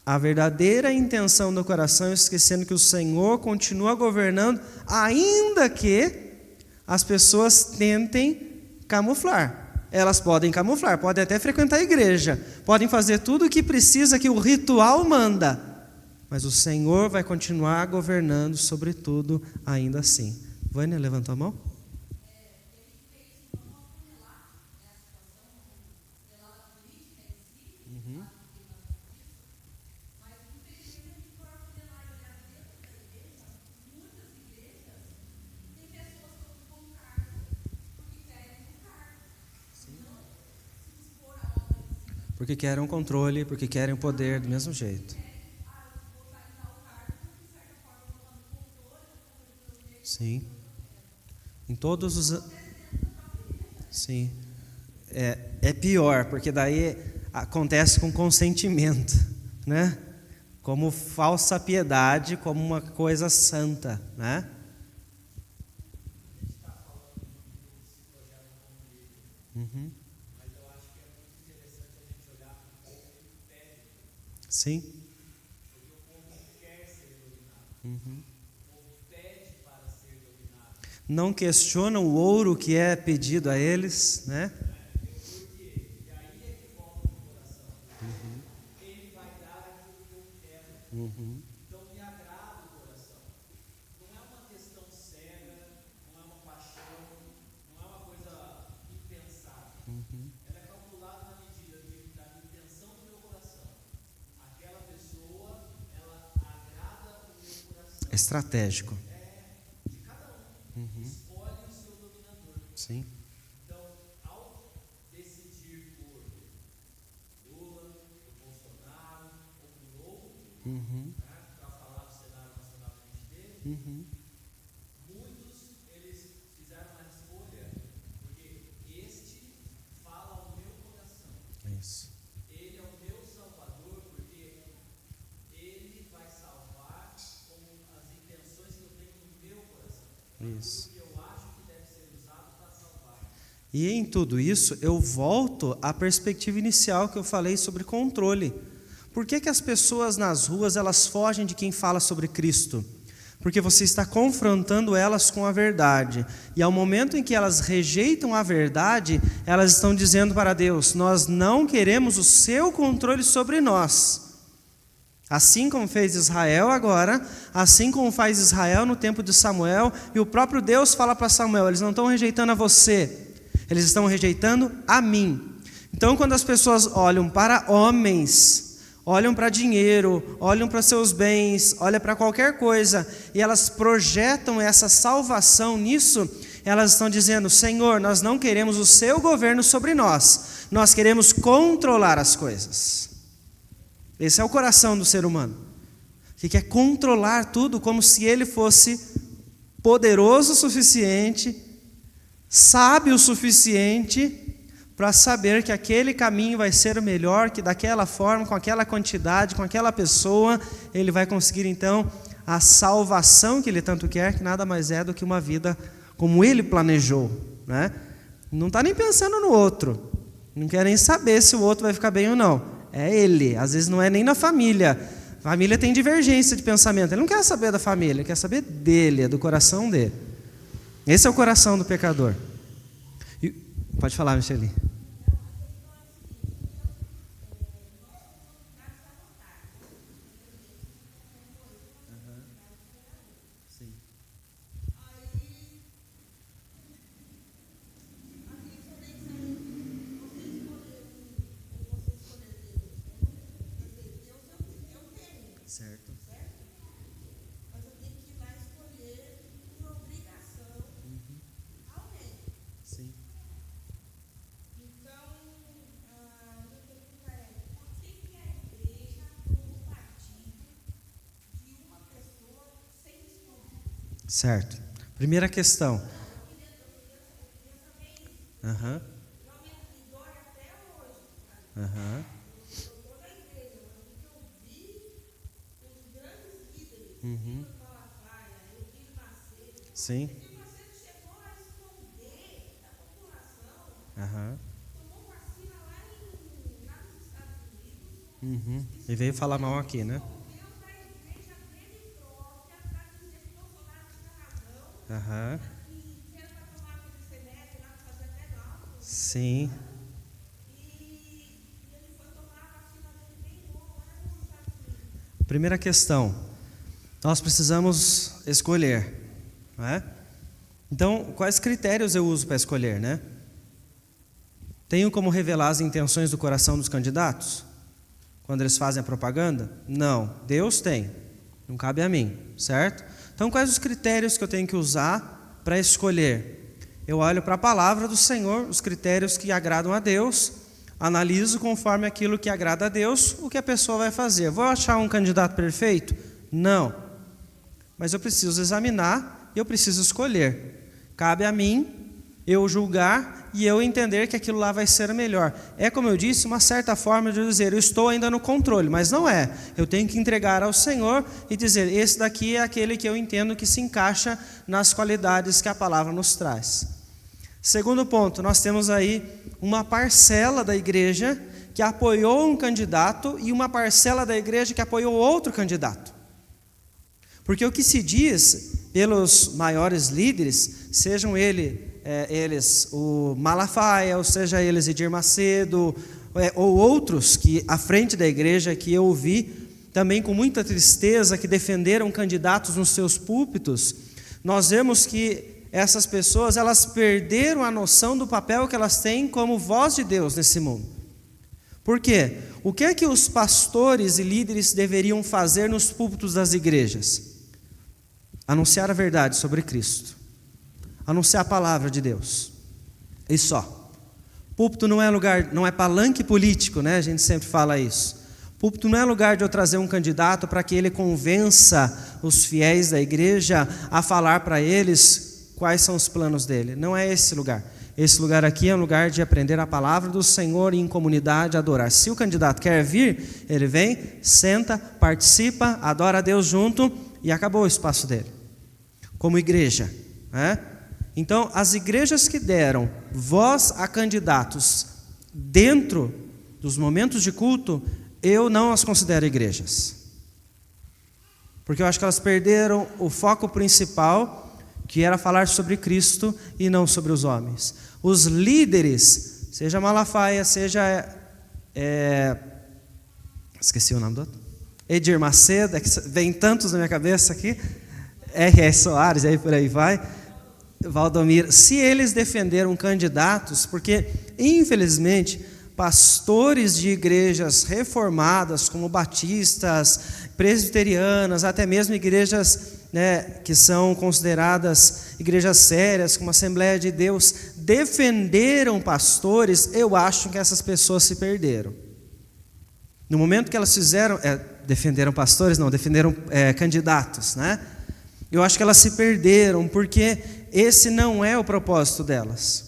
a verdadeira intenção do coração, esquecendo que o Senhor continua governando, ainda que as pessoas tentem camuflar. Elas podem camuflar, podem até frequentar a igreja, podem fazer tudo o que precisa, que o ritual manda, mas o Senhor vai continuar governando sobre tudo ainda assim. Vânia, levantou a mão? Uhum. Porque querem o controle, porque querem o poder do mesmo jeito. Sim. Em todos os... Sim. É pior, porque daí acontece com consentimento, né? Como falsa piedade, como uma coisa santa, né? Uhum. Sim. Uhum. não questionam o ouro que é pedido a eles, né? Uhum. Então me agrada o coração. Não é uma questão cega, não é uma paixão, não é uma coisa impensada. Ela é calculada na medida da intenção do meu coração. Aquela pessoa, ela agrada o meu coração. Estratégico. É de cada um. Escolhe o seu dominador. Sim. Então, ao decidir por Lula, por Bolsonaro ou por outro, para falar do cenário nacional que a gente teve, muitos eles fizeram uma escolha, porque este fala ao meu coração. Isso. Ele é o meu salvador, porque ele vai salvar com as intenções que eu tenho no meu coração. Isso. Tudo que eu acho que deve ser usado para salvar. E em tudo isso, eu volto à perspectiva inicial que eu falei sobre controle. Por que as pessoas nas ruas elas fogem de quem fala sobre Cristo? Porque você está confrontando elas com a verdade. E ao momento em que elas rejeitam a verdade, elas estão dizendo para Deus: nós não queremos o seu controle sobre nós. Assim como fez Israel agora, assim como faz Israel no tempo de Samuel, e o próprio Deus fala para Samuel: eles não estão rejeitando a você, eles estão rejeitando a mim. Então, quando as pessoas olham para homens, olham para dinheiro, olham para seus bens, olham para qualquer coisa, e elas projetam essa salvação nisso, elas estão dizendo: Senhor, nós não queremos o seu governo sobre nós, nós queremos controlar as coisas. Esse é o coração do ser humano, que quer controlar tudo como se ele fosse poderoso o suficiente, sábio o suficiente, para saber que aquele caminho vai ser o melhor, que daquela forma, com aquela quantidade, com aquela pessoa, ele vai conseguir então a salvação que ele tanto quer, que nada mais é do que uma vida como ele planejou, né? Não está nem pensando no outro, não quer nem saber se o outro vai ficar bem ou não, é ele. Às vezes não é nem na família, a família tem divergência de pensamento, ele não quer saber da família, ele quer saber dele, é do coração dele. Esse é o coração do pecador. Pode falar, Michele. Sim. Certo. Mas eu tenho que ir lá escolher por obrigação alguém. Sim. Então, a minha pergunta é: por que a igreja tomou partido de uma pessoa sem estudo? Certo. Primeira questão. Eu queria saber isso. Realmente me dói até hoje. Aham. Eu estou na igreja, mas o que eu vi os grandes líderes, o Malafaia, o Eugênio Macedo. Sim. O Eugênio Macedo chegou a esconder da população. Aham. Tomou vacina lá nos Estados Unidos. E veio falar mal aqui, né? Correu da igreja dele própria para dizer que Bolsonaro tinha razão. Aham. Que era para tomar aquele remédio lá que fazia até mal. Sim. E ele foi tomar a vacina dele bem novo lá nos Estados Unidos. Primeira questão. Nós precisamos escolher, não é? Então, quais critérios eu uso para escolher, né? Tenho como revelar as intenções do coração dos candidatos? Quando eles fazem a propaganda? Não, Deus tem, não cabe a mim, certo? Então, quais os critérios que eu tenho que usar para escolher? Eu olho para a palavra do Senhor, os critérios que agradam a Deus, analiso conforme aquilo que agrada a Deus, o que a pessoa vai fazer. Vou achar um candidato perfeito? Não, mas eu preciso examinar e eu preciso escolher. Cabe a mim eu julgar e eu entender que aquilo lá vai ser melhor. É, como eu disse, uma certa forma de dizer: eu estou ainda no controle, mas não é. Eu tenho que entregar ao Senhor e dizer: esse daqui é aquele que eu entendo que se encaixa nas qualidades que a palavra nos traz. Segundo ponto, nós temos aí uma parcela da igreja que apoiou um candidato e uma parcela da igreja que apoiou outro candidato. Porque o que se diz, pelos maiores líderes, sejam eles o Malafaia, ou seja eles Edir Macedo, ou outros que à frente da igreja que eu ouvi, também com muita tristeza, que defenderam candidatos nos seus púlpitos, nós vemos que essas pessoas, elas perderam a noção do papel que elas têm como voz de Deus nesse mundo. Por quê? O que é que os pastores e líderes deveriam fazer nos púlpitos das igrejas? Anunciar a verdade sobre Cristo. Anunciar a palavra de Deus. E só. Púlpito não é lugar, não é palanque político, né? A gente sempre fala isso. Púlpito não é lugar de eu trazer um candidato para que ele convença os fiéis da igreja a falar para eles quais são os planos dele. Não é esse lugar. Esse lugar aqui é um lugar de aprender a palavra do Senhor e em comunidade adorar. Se o candidato quer vir, ele vem, senta, participa, adora a Deus junto e acabou o espaço dele. Como igreja, né? Então, as igrejas que deram voz a candidatos dentro dos momentos de culto, eu não as considero igrejas. Porque eu acho que elas perderam o foco principal, que era falar sobre Cristo e não sobre os homens. Os líderes, seja Malafaia, seja esqueci o nome do outro, Edir Macedo, é que vem tantos na minha cabeça aqui, R.S. Soares, aí por aí vai, Valdomiro, se eles defenderam candidatos, porque infelizmente pastores de igrejas reformadas, como batistas, presbiterianas, até mesmo igrejas, né, que são consideradas igrejas sérias, como a Assembleia de Deus, defenderam pastores, eu acho que essas pessoas se perderam. No momento que elas fizeram, defenderam pastores, não, defenderam candidatos, né? Eu acho que elas se perderam, porque esse não é o propósito delas.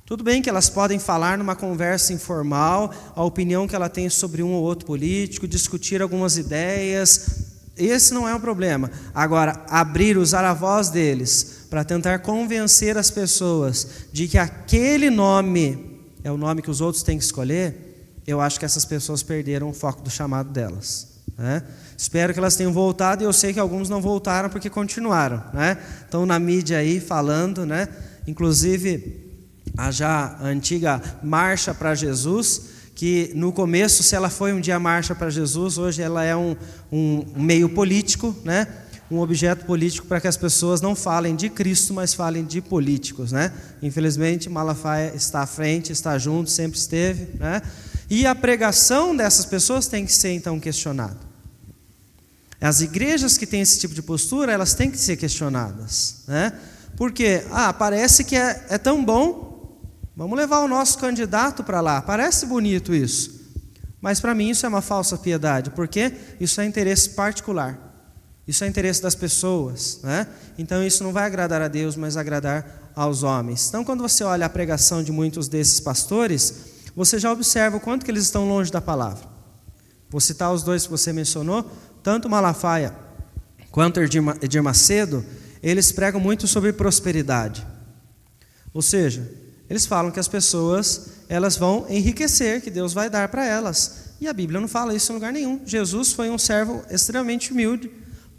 Tudo bem que elas podem falar numa conversa informal, a opinião que ela tem sobre um ou outro político, discutir algumas ideias, esse não é um problema. Agora, usar a voz deles para tentar convencer as pessoas de que aquele nome é o nome que os outros têm que escolher, eu acho que essas pessoas perderam o foco do chamado delas, né? Espero que elas tenham voltado, e eu sei que alguns não voltaram porque continuaram, né? Estão na mídia aí falando, né? Inclusive a antiga Marcha para Jesus, que no começo, se ela foi um dia marcha para Jesus, hoje ela é um meio político, né? Um objeto político para que as pessoas não falem de Cristo, mas falem de políticos, né? Infelizmente, Malafaia está à frente, está junto, sempre esteve, né? E a pregação dessas pessoas tem que ser então questionada. As igrejas que têm esse tipo de postura, elas têm que ser questionadas, né? Porque, parece que é tão bom, vamos levar o nosso candidato para lá, parece bonito isso, mas para mim isso é uma falsa piedade, porque isso é interesse particular, isso é interesse das pessoas, né? Então isso não vai agradar a Deus, mas agradar aos homens. Então quando você olha a pregação de muitos desses pastores, você já observa o quanto que eles estão longe da palavra. Vou citar os dois que você mencionou, tanto Malafaia quanto Edir Macedo, eles pregam muito sobre prosperidade. Ou seja, eles falam que as pessoas, elas vão enriquecer, que Deus vai dar para elas. E a Bíblia não fala isso em lugar nenhum. Jesus foi um servo extremamente humilde.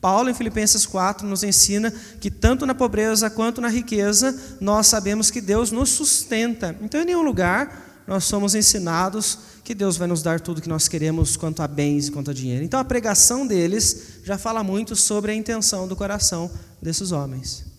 Paulo, em Filipenses 4, nos ensina que tanto na pobreza quanto na riqueza, nós sabemos que Deus nos sustenta. Então, em nenhum lugar nós somos ensinados que Deus vai nos dar tudo que nós queremos quanto a bens e quanto a dinheiro. Então, a pregação deles já fala muito sobre a intenção do coração desses homens.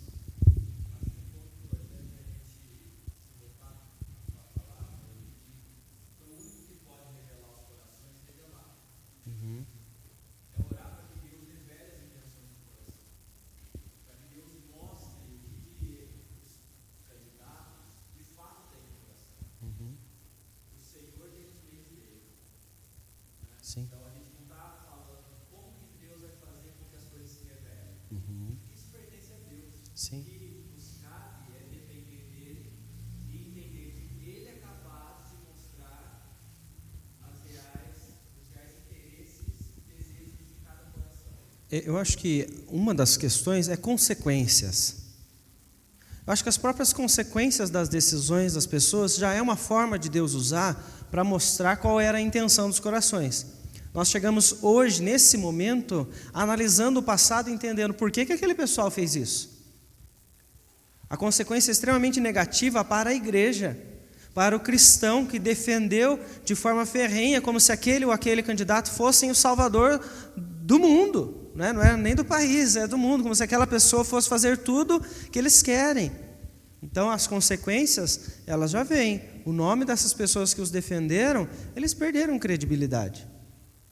Sim. Então a gente não está falando como que Deus vai fazer com que as coisas se revelem. Isso pertence a Deus. Sim. O que nos cabe é depender dele e entender que ele é capaz de mostrar os reais interesses e desejos de cada coração. Eu acho que uma das questões é consequências. Eu acho que as próprias consequências das decisões das pessoas já é uma forma de Deus usar para mostrar qual era a intenção dos corações. Nós chegamos hoje, nesse momento, analisando o passado e entendendo por que aquele pessoal fez isso. A consequência é extremamente negativa para a igreja, para o cristão que defendeu de forma ferrenha, como se aquele ou aquele candidato fossem o salvador do mundo, né? Não é nem do país, é do mundo, como se aquela pessoa fosse fazer tudo que eles querem. Então as consequências, elas já vêm. O nome dessas pessoas que os defenderam, eles perderam credibilidade,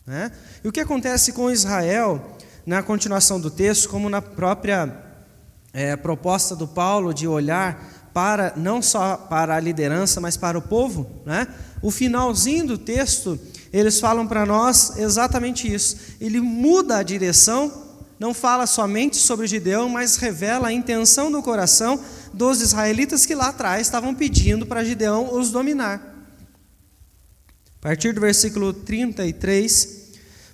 né? E o que acontece com Israel, na continuação do texto, como na própria proposta do Paulo de olhar para, não só para a liderança, mas para o povo, né? O finalzinho do texto, eles falam para nós exatamente isso. Ele muda a direção, não fala somente sobre Gideão, mas revela a intenção do coração dos israelitas que lá atrás estavam pedindo para Gideão os dominar. A partir do versículo 33,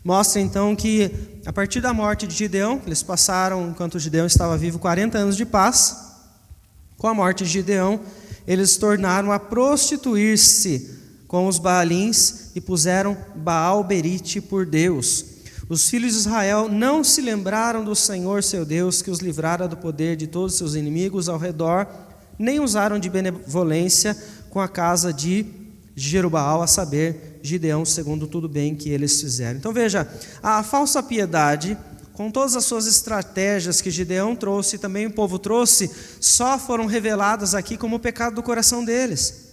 mostra então que a partir da morte de Gideão, eles passaram, enquanto Gideão estava vivo, 40 anos de paz. Com a morte de Gideão, eles se tornaram a prostituir-se com os Baalins e puseram Baal-Berite por Deus. Os filhos de Israel não se lembraram do Senhor seu Deus, que os livrara do poder de todos os seus inimigos ao redor, nem usaram de benevolência com a casa de Jerubaal, a saber, Gideão, segundo tudo bem que eles fizeram. Então veja, a falsa piedade, com todas as suas estratégias que Gideão trouxe e também o povo trouxe, só foram reveladas aqui como o pecado do coração deles.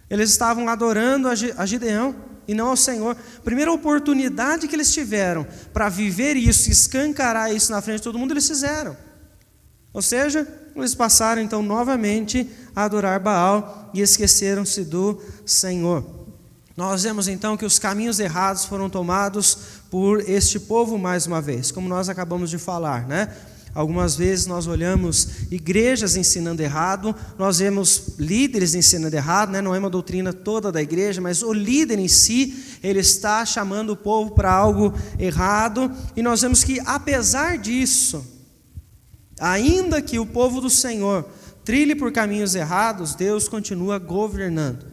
Eles estavam adorando a Gideão e não ao Senhor. A primeira oportunidade que eles tiveram para viver isso, escancarar isso na frente de todo mundo, eles fizeram. Ou seja, eles passaram então novamente a adorar Baal e esqueceram-se do Senhor. Nós vemos então que os caminhos errados foram tomados por este povo mais uma vez, como nós acabamos de falar, né? Algumas vezes nós olhamos igrejas ensinando errado, nós vemos líderes ensinando errado, né? Não é uma doutrina toda da igreja, mas o líder em si, ele está chamando o povo para algo errado, e nós vemos que apesar disso, ainda que o povo do Senhor trilhe por caminhos errados, Deus continua governando.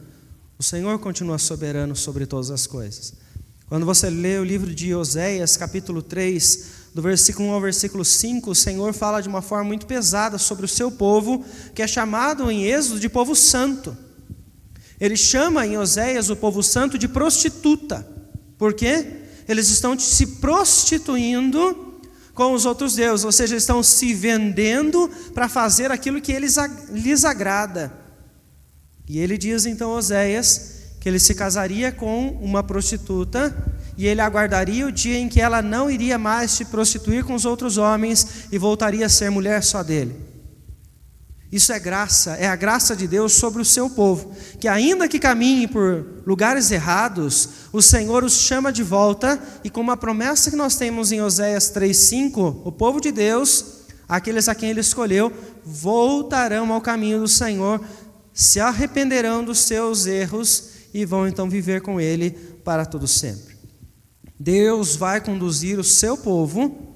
O Senhor continua soberano sobre todas as coisas. Quando você lê o livro de Oséias, capítulo 3, do versículo 1 ao versículo 5, o Senhor fala de uma forma muito pesada sobre o seu povo, que é chamado em Êxodo de povo santo. Ele chama em Oséias o povo santo de prostituta. Por quê? Eles estão se prostituindo com os outros deuses, ou seja, estão se vendendo para fazer aquilo que lhes agrada. E ele diz então a Oséias que ele se casaria com uma prostituta e ele aguardaria o dia em que ela não iria mais se prostituir com os outros homens e voltaria a ser mulher só dele. Isso é graça, é a graça de Deus sobre o seu povo, que ainda que caminhe por lugares errados, o Senhor os chama de volta, e com uma promessa que nós temos em Oséias 3:5, o povo de Deus, aqueles a quem ele escolheu, voltarão ao caminho do Senhor, se arrependerão dos seus erros e vão então viver com ele para todo sempre. Deus vai conduzir o seu povo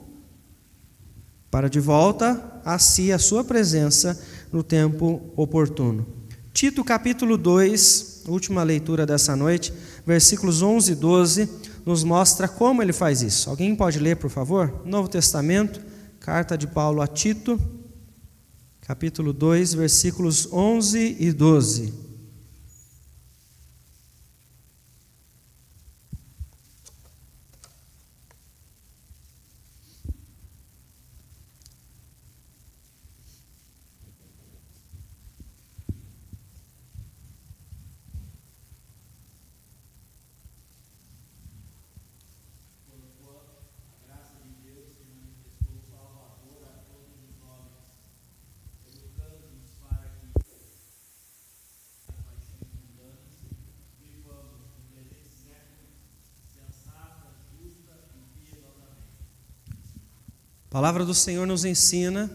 para de volta a si, a sua presença, no tempo oportuno. Tito capítulo 2, última leitura dessa noite, versículos 11 e 12, nos mostra como ele faz isso. Alguém pode ler, por favor? Novo Testamento, carta de Paulo a Tito, capítulo 2, versículos 11 e 12. A palavra do Senhor nos ensina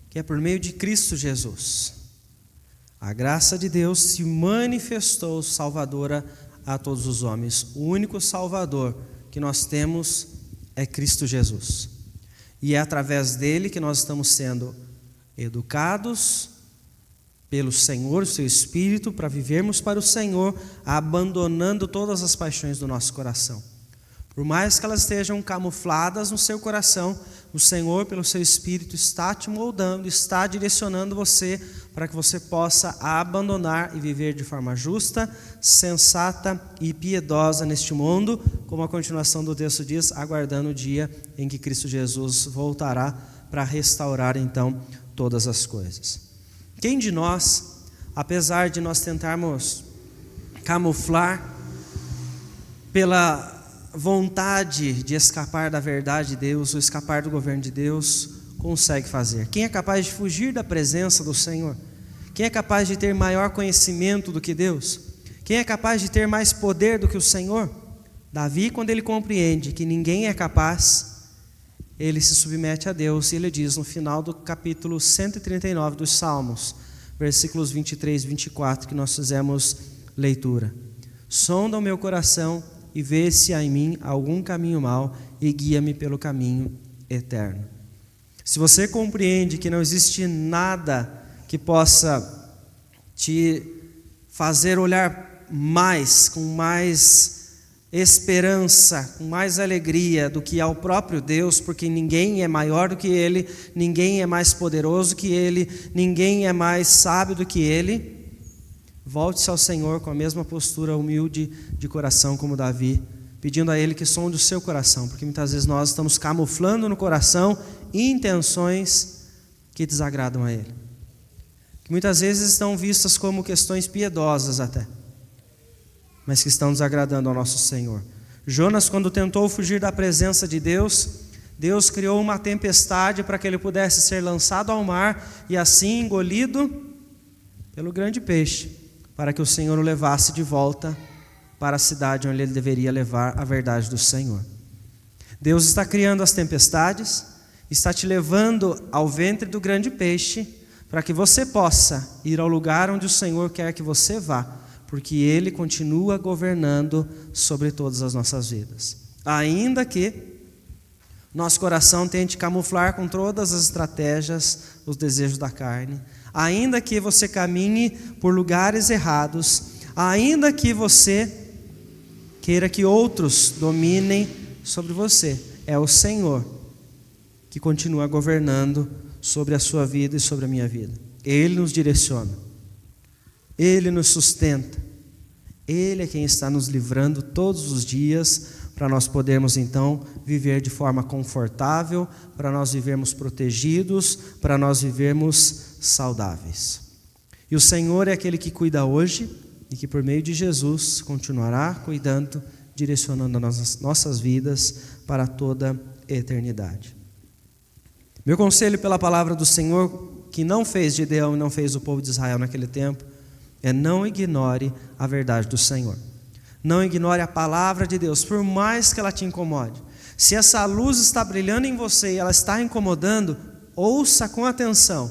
que é por meio de Cristo Jesus. A graça de Deus se manifestou salvadora a todos os homens. O único Salvador que nós temos é Cristo Jesus. E é através dele que nós estamos sendo educados pelo Senhor, o seu Espírito, para vivermos para o Senhor, abandonando todas as paixões do nosso coração. Por mais que elas estejam camufladas no seu coração, o Senhor, pelo seu Espírito, está te moldando, está direcionando você para que você possa abandonar e viver de forma justa, sensata e piedosa neste mundo, como a continuação do texto diz, aguardando o dia em que Cristo Jesus voltará para restaurar então todas as coisas. Quem de nós, apesar de nós tentarmos camuflar pela vontade de escapar da verdade de Deus ou escapar do governo de Deus, consegue fazer? Quem é capaz de fugir da presença do Senhor? Quem é capaz de ter maior conhecimento do que Deus? Quem é capaz de ter mais poder do que o Senhor? Davi, quando ele compreende que ninguém é capaz, ele se submete a Deus e ele diz no final do capítulo 139 dos Salmos, versículos 23 e 24, que nós fizemos leitura: sonda o meu coração e vê se há em mim algum caminho mau e guia-me pelo caminho eterno. Se você compreende que não existe nada que possa te fazer olhar mais, com mais esperança, com mais alegria do que ao próprio Deus, porque ninguém é maior do que Ele, ninguém é mais poderoso que Ele, ninguém é mais sábio do que Ele, volte-se ao Senhor com a mesma postura humilde de coração como Davi, pedindo a Ele que sonde o seu coração, porque muitas vezes nós estamos camuflando no coração intenções que desagradam a Ele, que muitas vezes estão vistas como questões piedosas até, mas que estão desagradando ao nosso Senhor. Jonas, quando tentou fugir da presença de Deus, Deus criou uma tempestade para que ele pudesse ser lançado ao mar e assim engolido pelo grande peixe, para que o Senhor o levasse de volta para a cidade onde ele deveria levar a verdade do Senhor. Deus está criando as tempestades, está te levando ao ventre do grande peixe, para que você possa ir ao lugar onde o Senhor quer que você vá, porque Ele continua governando sobre todas as nossas vidas. Ainda que nosso coração tente camuflar com todas as estratégias os desejos da carne, ainda que você caminhe por lugares errados, ainda que você queira que outros dominem sobre você, é o Senhor que continua governando sobre a sua vida e sobre a minha vida. Ele nos direciona, Ele nos sustenta, Ele é quem está nos livrando todos os dias para nós podermos então viver de forma confortável, para nós vivermos protegidos, para nós vivermos saudáveis. E o Senhor é aquele que cuida hoje e que por meio de Jesus continuará cuidando, direcionando as nossas vidas para toda a eternidade. Meu conselho pela palavra do Senhor, que não fez Gideão e não fez o povo de Israel naquele tempo, é: não ignore a verdade do Senhor. Não ignore a palavra de Deus, por mais que ela te incomode. Se essa luz está brilhando em você e ela está incomodando, ouça com atenção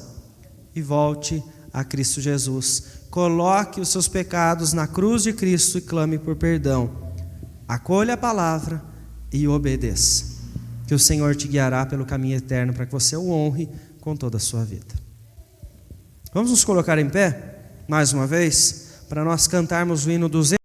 e volte a Cristo Jesus. Coloque os seus pecados na cruz de Cristo e clame por perdão. Acolha a palavra e obedeça, que o Senhor te guiará pelo caminho eterno para que você o honre com toda a sua vida. Vamos nos colocar em pé, mais uma vez, para nós cantarmos o hino 200.